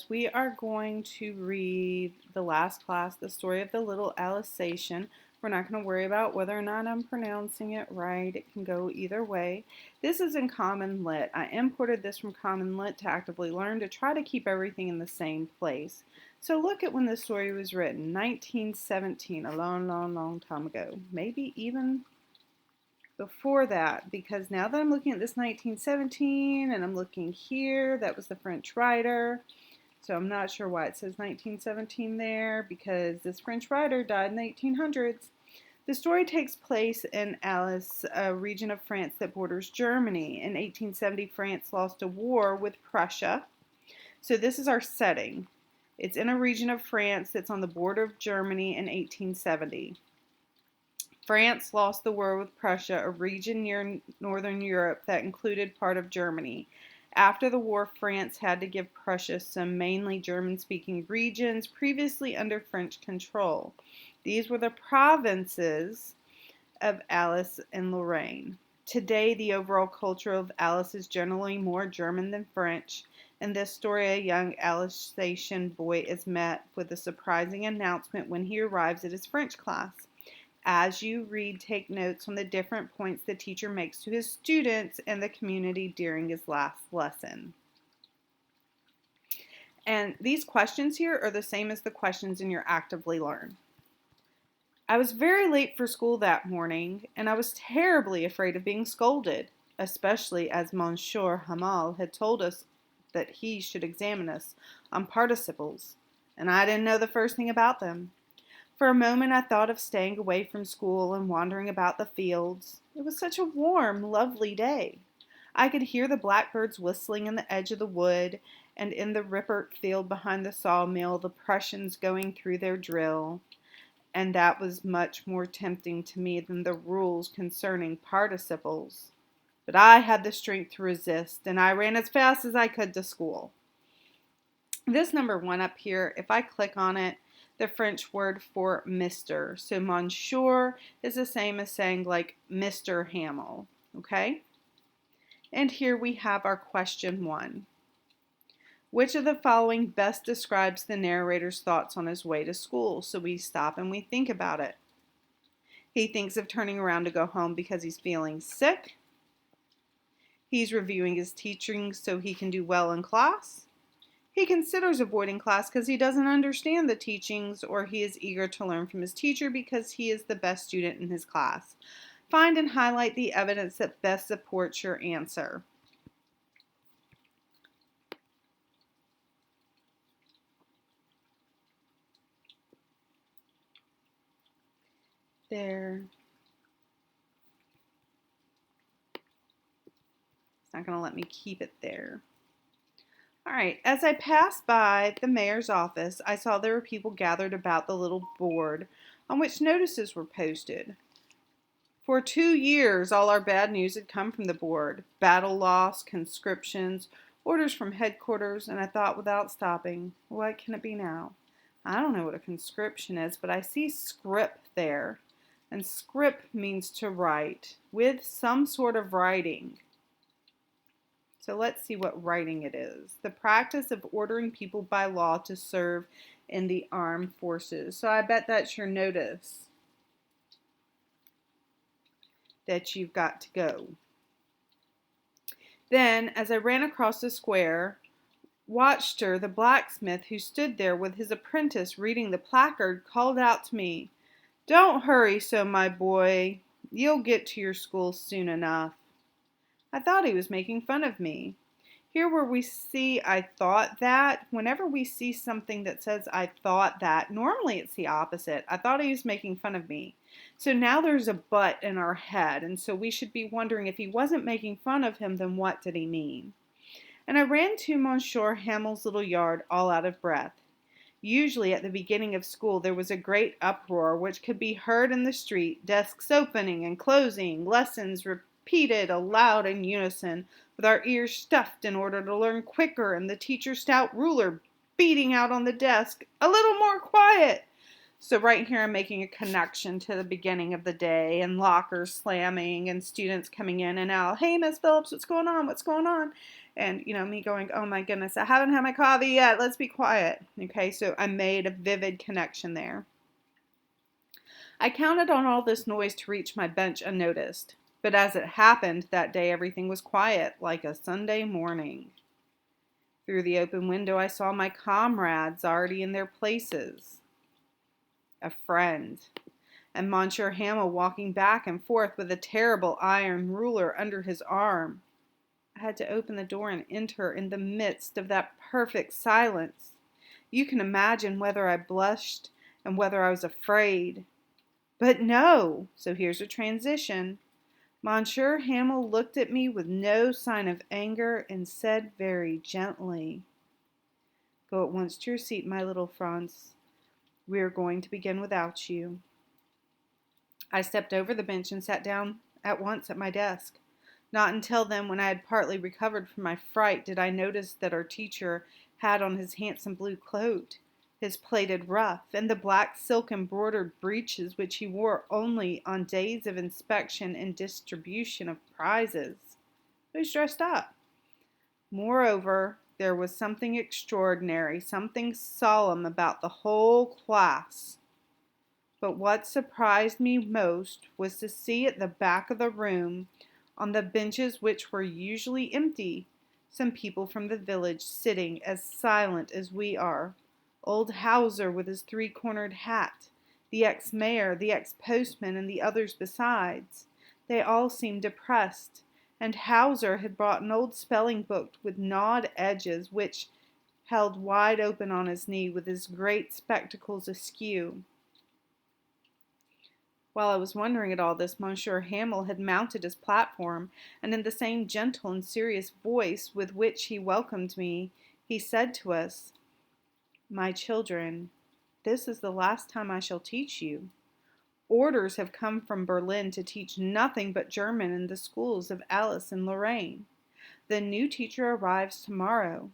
we are going to read the last class, the story of the little Alsatian. We're not going to worry about whether or not I'm pronouncing it right. It can go either way. This is in Common Lit. I imported this from Common Lit to Actively Learn to try to keep everything in the same place. So look at when the story was written, 1917, a long, long, long time ago. Maybe even before that, because now that I'm looking at this 1917 and I'm looking here, that was the French writer. So I'm not sure why it says 1917 there, because this French writer died in the 1800s. The story takes place in Alsace, a region of France that borders Germany. In 1870, France lost a war with Prussia. So this is our setting. It's in a region of France that's on the border of Germany in 1870. France lost the war with Prussia, a region near northern Europe that included part of Germany. After the war, France had to give Prussia some mainly German-speaking regions previously under French control. These were the provinces of Alsace and Lorraine. Today, the overall culture of Alsace is generally more German than French. In this story, a young Alsatian boy is met with a surprising announcement when he arrives at his French class. As you read, take notes on the different points the teacher makes to his students and the community during his last lesson. And these questions here are the same as the questions in your Actively Learn. I was very late for school that morning, and I was terribly afraid of being scolded, especially as Monsieur Hamel had told us that he should examine us on participles, and I didn't know the first thing about them. For a moment I thought of staying away from school and wandering about the fields. It was such a warm, lovely day. I could hear the blackbirds whistling in the edge of the wood, and in the Rippert field behind the sawmill the Prussians going through their drill. And that was much more tempting to me than the rules concerning participles. But I had the strength to resist, and I ran as fast as I could to school. This number 1 up here, if I click on it, the French word for Mr. So Monsieur is the same as saying like Mr. Hamel, okay? And here we have our question 1. Which of the following best describes the narrator's thoughts on his way to school? So we stop and we think about it. He thinks of turning around to go home because he's feeling sick. He's reviewing his teaching so he can do well in class. He considers avoiding class because he doesn't understand the teachings, or he is eager to learn from his teacher because he is the best student in his class. Find and highlight the evidence that best supports your answer. There. It's not going to let me keep it there. All right, as I passed by the mayor's office, I saw there were people gathered about the little board on which notices were posted. For 2 years, all our bad news had come from the board. Battle loss, conscriptions, orders from headquarters, and I thought without stopping, what can it be now? I don't know what a conscription is, but I see scrip there. And scrip means to write, with some sort of writing. So let's see what writing it is. The practice of ordering people by law to serve in the armed forces. So I bet that's your notice that you've got to go. Then, as I ran across the square, Watchter, the blacksmith who stood there with his apprentice reading the placard, called out to me, "Don't hurry so, my boy. You'll get to your school soon enough." I thought he was making fun of me. Here where we see "I thought that," whenever we see something that says "I thought that," normally it's the opposite. I thought he was making fun of me. So now there's a but in our head, and so we should be wondering if he wasn't making fun of him, then what did he mean? And I ran to Monsieur Hamel's little yard all out of breath. Usually at the beginning of school there was a great uproar which could be heard in the street, desks opening and closing, lessons repeated aloud in unison, with our ears stuffed in order to learn quicker, and the teacher's stout ruler beating out on the desk, "A little more quiet!" So right here I'm making a connection to the beginning of the day, and lockers slamming and students coming in and out. "Hey, Miss Phillips, what's going on? What's going on?" And, me going, oh my goodness, I haven't had my coffee yet. Let's be quiet. Okay, so I made a vivid connection there. I counted on all this noise to reach my bench unnoticed. But as it happened, that day everything was quiet, like a Sunday morning. Through the open window, I saw my comrades already in their places. A friend. And Monsieur Hamel walking back and forth with a terrible iron ruler under his arm. I had to open the door and enter in the midst of that perfect silence. You can imagine whether I blushed and whether I was afraid. But no, so here's a transition. Monsieur Hamel looked at me with no sign of anger and said very gently, "Go at once to your seat, my little Franz. We are going to begin without you." I stepped over the bench and sat down at once at my desk. Not until then, when I had partly recovered from my fright, did I notice that our teacher had on his handsome blue coat, his plaited ruff, and the black silk embroidered breeches which he wore only on days of inspection and distribution of prizes. He was dressed up. Moreover, there was something extraordinary, something solemn about the whole class. But what surprised me most was to see at the back of the room, on the benches which were usually empty, some people from the village sitting as silent as we are. Old Hauser with his three-cornered hat, the ex-mayor, the ex-postman, and the others besides. They all seemed depressed, and Hauser had brought an old spelling book with gnawed edges, which held wide open on his knee with his great spectacles askew. While I was wondering at all this, Monsieur Hamel had mounted his platform, and in the same gentle and serious voice with which he welcomed me, he said to us, "My children, this is the last time I shall teach you. Orders have come from Berlin to teach nothing but German in the schools of Alsace and Lorraine. The new teacher arrives tomorrow.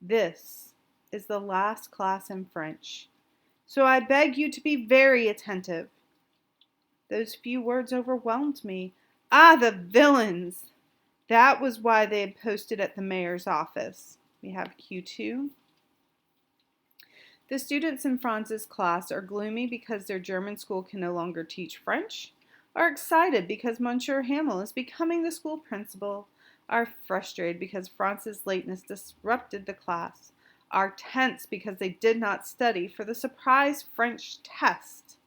This is the last class in French. So I beg you to be very attentive." Those few words overwhelmed me. Ah, the villains! That was why they had posted at the mayor's office. We have Q2. The students in Franz's class are gloomy because their German school can no longer teach French, are excited because Monsieur Hamel is becoming the school principal, are frustrated because Franz's lateness disrupted the class, are tense because they did not study for the surprise French test.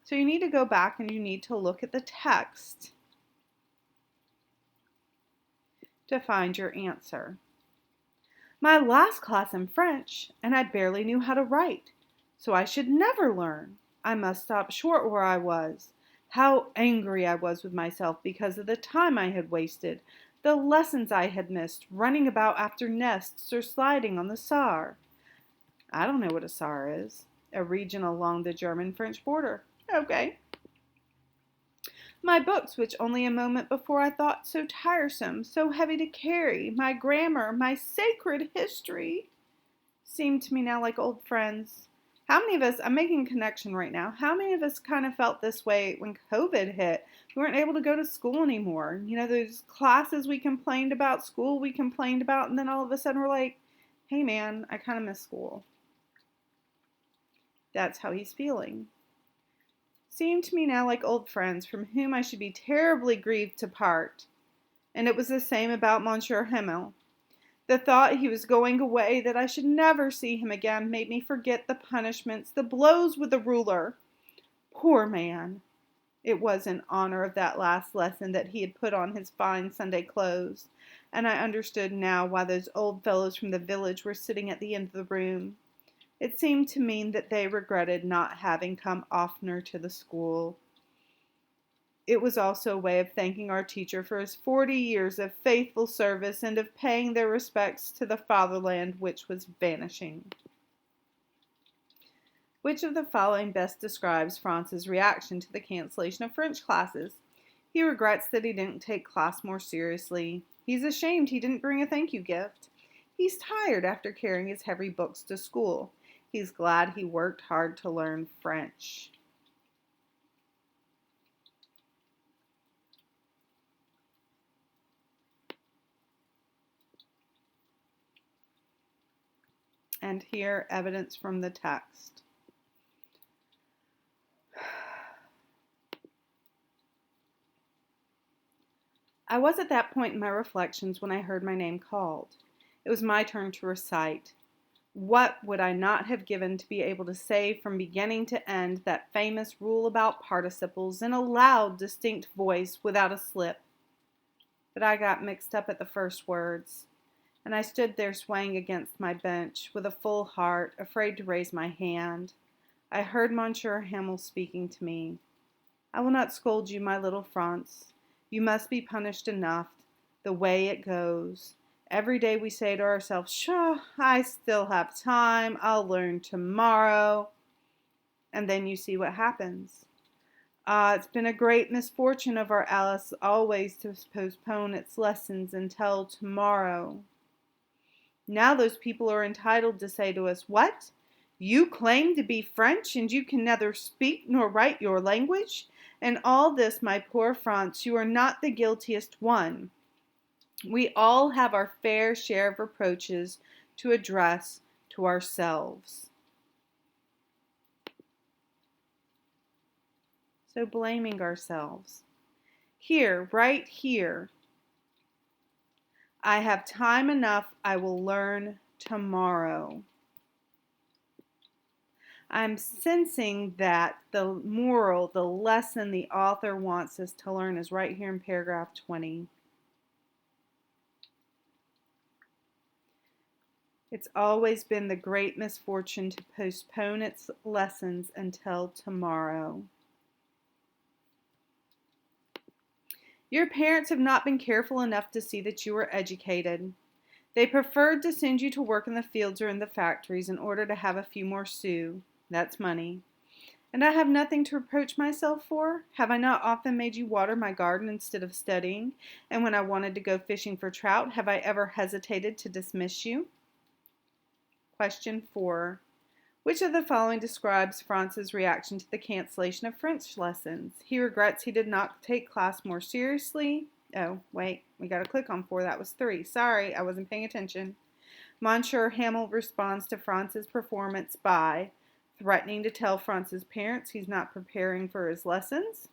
So you need to go back and you need to look at the text to find your answer. My last class in French, and I barely knew how to write, so I should never learn. I must stop short where I was. How angry I was with myself because of the time I had wasted, the lessons I had missed, running about after nests or sliding on the Saar. I don't know what a Saar is. A region along the German-French border. Okay. My books, which only a moment before I thought so tiresome, so heavy to carry, my grammar, my sacred history, seemed to me now like old friends. How many of us, I'm making a connection right now, how many of us kind of felt this way when COVID hit? We weren't able to go to school anymore. Those classes we complained about, school we complained about, and then all of a sudden we're like, hey man, I kind of miss school. That's how he's feeling. Seemed to me now like old friends from whom I should be terribly grieved to part. And it was the same about Monsieur Hamel. The thought he was going away, that I should never see him again, made me forget the punishments, the blows with the ruler. Poor man! It was in honor of that last lesson that he had put on his fine Sunday clothes, and I understood now why those old fellows from the village were sitting at the end of the room. It seemed to mean that they regretted not having come oftener to the school. It was also a way of thanking our teacher for his 40 years of faithful service and of paying their respects to the fatherland which was vanishing. Which of the following best describes Franz's reaction to the cancellation of French classes? He regrets that he didn't take class more seriously. He's ashamed he didn't bring a thank you gift. He's tired after carrying his heavy books to school. He's glad he worked hard to learn French. And here, evidence from the text. I was at that point in my reflections when I heard my name called. It was my turn to recite. What would I not have given to be able to say from beginning to end that famous rule about participles in a loud, distinct voice without a slip? But I got mixed up at the first words, and I stood there swaying against my bench with a full heart, afraid to raise my hand. I heard Monsieur Hamel speaking to me. I will not scold you, my little Franz. You must be punished enough, the way it goes. Every day we say to ourselves, "Pshaw, I still have time, I'll learn tomorrow." And then you see what happens. It's been a great misfortune of our Alice always to postpone its lessons until tomorrow. Now those people are entitled to say to us, "What? You claim to be French, and you can neither speak nor write your language? And all this, my poor Franz, you are not the guiltiest one. We all have our fair share of reproaches to address to ourselves." So blaming ourselves. Here, right here. I have time enough, I will learn tomorrow. I'm sensing that the moral, the lesson the author wants us to learn is right here in paragraph 20. It's always been the great misfortune to postpone its lessons until tomorrow. Your parents have not been careful enough to see that you are educated. They preferred to send you to work in the fields or in the factories in order to have a few more sous. That's money. And I have nothing to reproach myself for. Have I not often made you water my garden instead of studying? And when I wanted to go fishing for trout, have I ever hesitated to dismiss you? Question 4. Which of the following describes Franz's reaction to the cancellation of French lessons? He regrets he did not take class more seriously. Oh, wait, we got to click on 4. That was 3. Sorry, I wasn't paying attention. Monsieur Hamel responds to Franz's performance by threatening to tell Franz's parents he's not preparing for his lessons,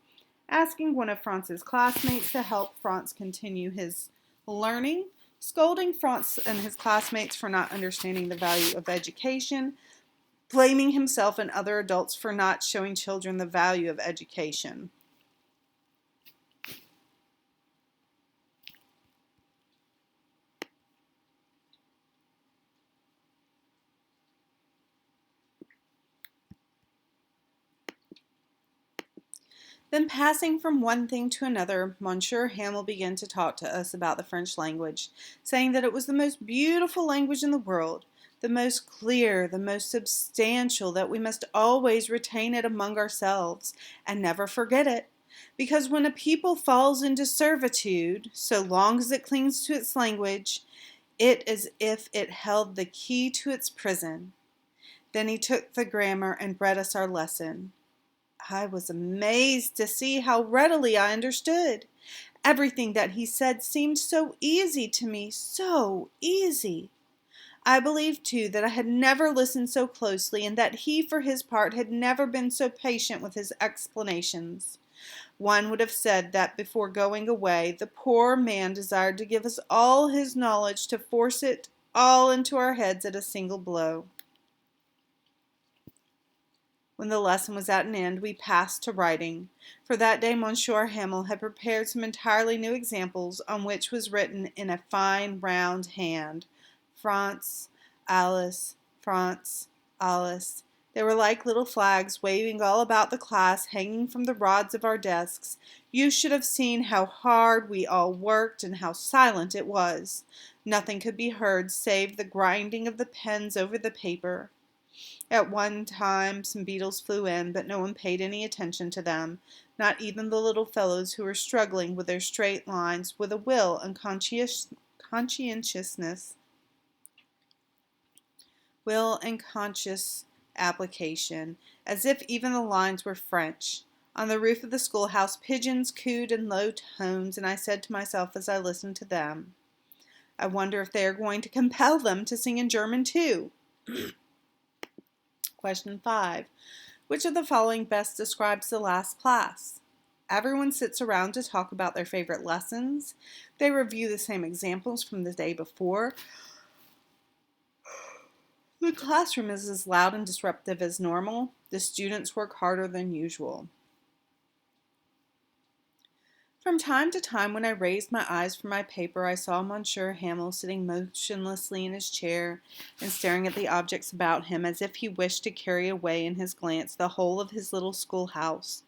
asking one of Franz's classmates to help Franz continue his learning, scolding Franz and his classmates for not understanding the value of education, blaming himself and other adults for not showing children the value of education. Then passing from one thing to another, Monsieur Hamel began to talk to us about the French language, saying that it was the most beautiful language in the world, the most clear, the most substantial, that we must always retain it among ourselves and never forget it. Because when a people falls into servitude, so long as it clings to its language, it is as if it held the key to its prison. Then he took the grammar and read us our lesson. I was amazed to see how readily I understood. Everything that he said seemed so easy to me, so easy. I believed, too, that I had never listened so closely, and that he, for his part, had never been so patient with his explanations. One would have said that before going away, the poor man desired to give us all his knowledge, to force it all into our heads at a single blow. When the lesson was at an end, we passed to writing. For that day Monsieur Hamel had prepared some entirely new examples on which was written in a fine round hand, France, Alice, France, Alice. They were like little flags waving all about the class, hanging from the rods of our desks. You should have seen how hard we all worked and how silent it was. Nothing could be heard save the grinding of the pens over the paper. At one time some beetles flew in, but no one paid any attention to them, not even the little fellows who were struggling with their straight lines with a will and conscientiousness. Will and conscious application, as if even the lines were French. On the roof of the schoolhouse pigeons cooed in low tones, and I said to myself as I listened to them, I wonder if they are going to compel them to sing in German too. Question 5. Which of the following best describes the last class? Everyone sits around to talk about their favorite lessons. They review the same examples from the day before. The classroom is as loud and disruptive as normal. The students work harder than usual. From time to time, when I raised my eyes from my paper, I saw Monsieur Hamel sitting motionlessly in his chair and staring at the objects about him as if he wished to carry away in his glance the whole of his little schoolhouse.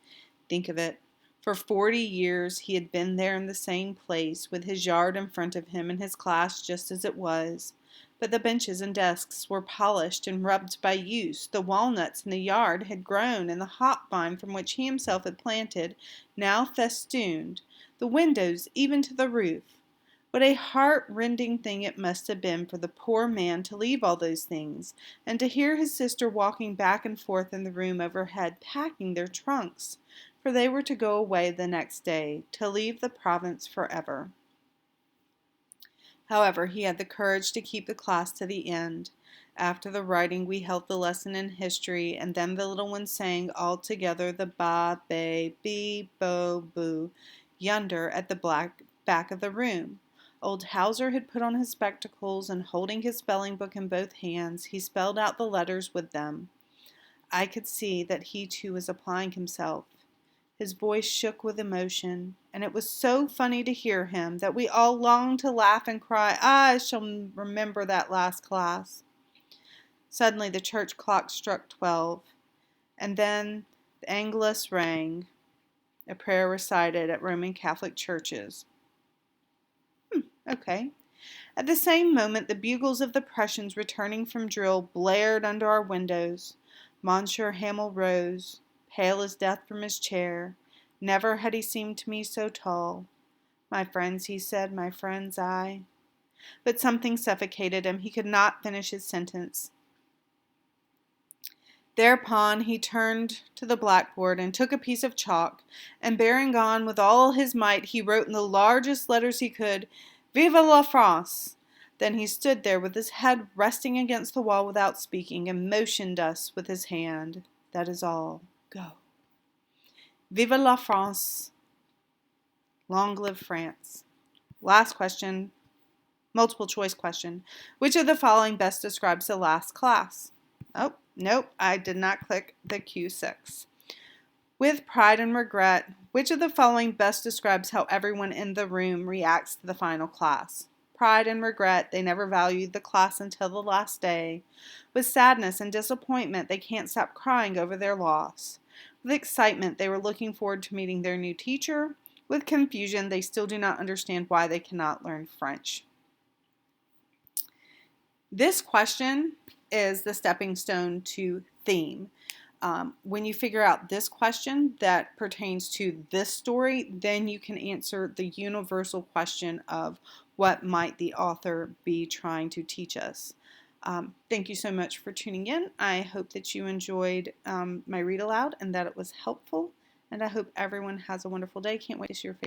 Think of it. For 40 years he had been there in the same place, with his yard in front of him and his class just as it was. But the benches and desks were polished and rubbed by use. The walnuts in the yard had grown, and the hop vine from which he himself had planted now festooned the windows even to the roof. What a heart-rending thing it must have been for the poor man to leave all those things, and to hear his sister walking back and forth in the room overhead, packing their trunks, for they were to go away the next day, to leave the province forever. However, he had the courage to keep the class to the end. After the writing, we held the lesson in history, and then the little ones sang all together the ba, be, be, bo, boo, yonder at the back of the room. Old Hauser had put on his spectacles, and holding his spelling book in both hands, he spelled out the letters with them. I could see that he too was applying himself. His voice shook with emotion, and it was so funny to hear him that we all longed to laugh and cry, "I shall remember that last class." Suddenly the church clock struck 12, and then the Angelus rang, a prayer recited at Roman Catholic churches. Okay. At the same moment, the bugles of the Prussians returning from drill blared under our windows. Monsieur Hamel rose, pale as death, from his chair. Never had he seemed to me so tall. "My friends," he said, "my friends, I—" But something suffocated him. He could not finish his sentence. Thereupon he turned to the blackboard and took a piece of chalk, and bearing on with all his might, he wrote in the largest letters he could, "Vive la France!" Then he stood there with his head resting against the wall without speaking, and motioned us with his hand. "That is all. Go." Vive la France! Long live France! Last question, multiple choice question. Which of the following best describes the last class? Oh, nope, I did not click the Q6. With pride and regret, which of the following best describes how everyone in the room reacts to the final class? Pride and regret, they never valued the class until the last day. With sadness and disappointment, they can't stop crying over their loss. With excitement, they were looking forward to meeting their new teacher. With confusion, they still do not understand why they cannot learn French. This question is the stepping stone to theme. When you figure out this question that pertains to this story, then you can answer the universal question of what might the author be trying to teach us. Thank you so much for tuning in. I hope that you enjoyed my read aloud and that it was helpful. And I hope everyone has a wonderful day. Can't wait to see your face.